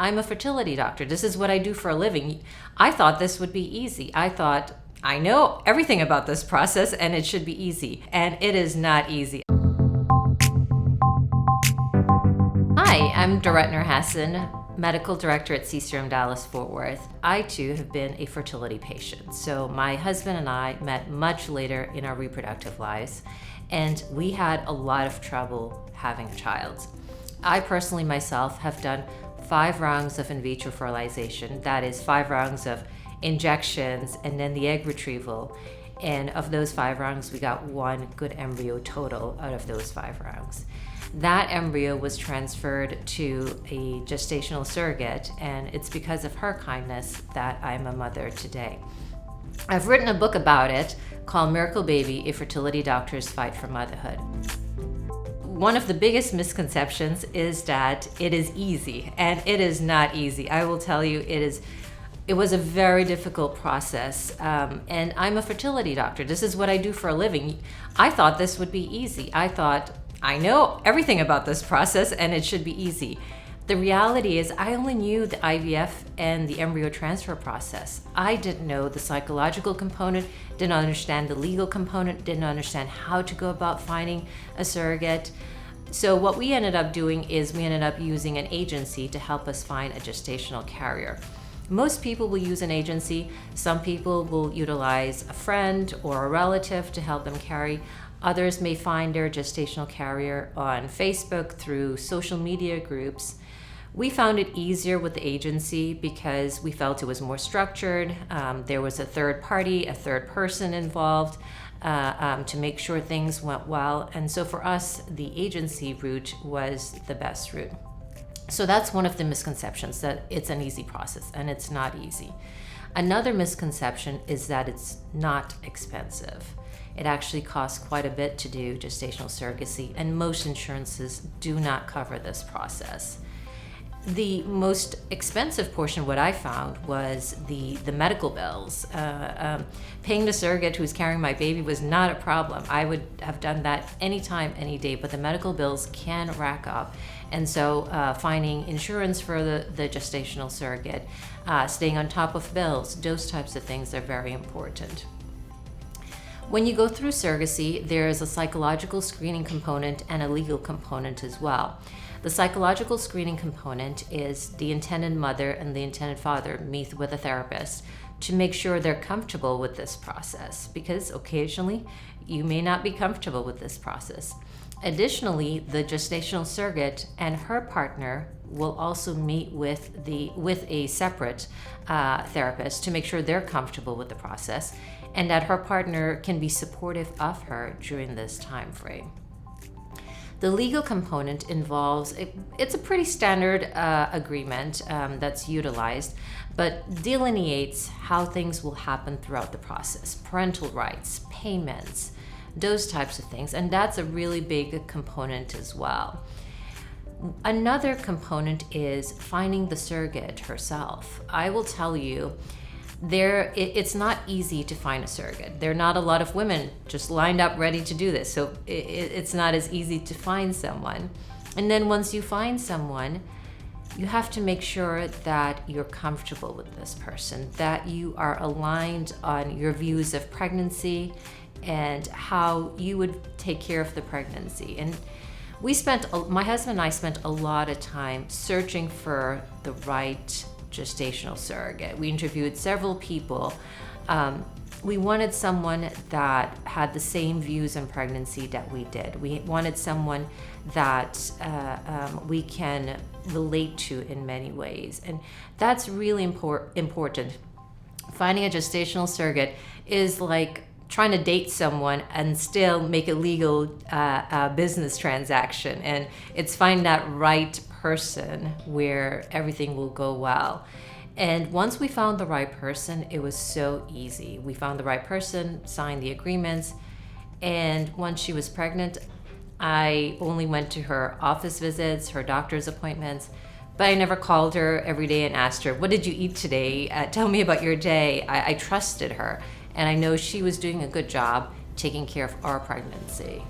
I'm a fertility doctor. This is what I do for a living. I thought this would be easy. I thought, I know everything about this process and it should be easy. And it is not easy. Hi, I'm Dorette Nur Hassan, Medical Director at CSerum Dallas Fort Worth. I too have been a fertility patient. So my husband and I met much later in our reproductive lives, and we had a lot of trouble having a child. I personally myself have done 5 rounds of in vitro fertilization. That is 5 rounds of injections and then the egg retrieval. And of those 5 rounds, we got 1 good embryo total out of those 5 rounds. That embryo was transferred to a gestational surrogate, and it's because of her kindness that I'm a mother today. I've written a book about it called Miracle Baby, A Fertility Doctor's Fight for Motherhood. One of the biggest misconceptions is that it is easy, and it is not easy. I will tell you, it was a very difficult process, and I'm a fertility doctor. This is what I do for a living. I thought this would be easy. I thought, I know everything about this process and it should be easy. The reality is I only knew the IVF and the embryo transfer process. I didn't know the psychological component, didn't understand the legal component, didn't understand how to go about finding a surrogate. So what we ended up doing is we ended up using an agency to help us find a gestational carrier. Most people will use an agency. Some people will utilize a friend or a relative to help them carry. Others may find their gestational carrier on Facebook through social media groups. We found it easier with the agency because we felt it was more structured. There was a third party, a third person involved to make sure things went well. And so for us, the agency route was the best route. So that's one of the misconceptions, that it's an easy process, and it's not easy. Another misconception is that it's not expensive. It actually costs quite a bit to do gestational surrogacy, and most insurances do not cover this process. The most expensive portion, what I found, was the medical bills. Paying the surrogate who's carrying my baby was not a problem. I would have done that anytime, any day, but the medical bills can rack up. And so finding insurance for the gestational surrogate, staying on top of bills, those types of things are very important. When you go through surrogacy, there is a psychological screening component and a legal component as well. The psychological screening component is the intended mother and the intended father meet with a therapist to make sure they're comfortable with this process, because occasionally you may not be comfortable with this process. Additionally, the gestational surrogate and her partner will also meet with a separate therapist to make sure they're comfortable with the process and that her partner can be supportive of her during this time frame. The legal component involves, it's a pretty standard agreement that's utilized, but delineates how things will happen throughout the process: parental rights, payments, those types of things, and that's a really big component as well. Another component is finding the surrogate herself. I will tell you, it's not easy to find a surrogate. There are not a lot of women just lined up ready to do this, so it's not as easy to find someone. And then once you find someone, you have to make sure that you're comfortable with this person, that you are aligned on your views of pregnancy and how you would take care of the pregnancy. And my husband and I spent a lot of time searching for the right gestational surrogate. We interviewed several people. We wanted someone that had the same views on pregnancy that we did. We wanted someone that we can relate to in many ways. And that's really important. Finding a gestational surrogate is like trying to date someone and still make a legal business transaction. And it's finding that right person where everything will go well. And once we found the right person, it was so easy. We found the right person, signed the agreements, and once she was pregnant, I only went to her office visits, her doctor's appointments, but I never called her every day and asked her, "What did you eat today? Tell me about your day." I trusted her, and I know she was doing a good job taking care of our pregnancy.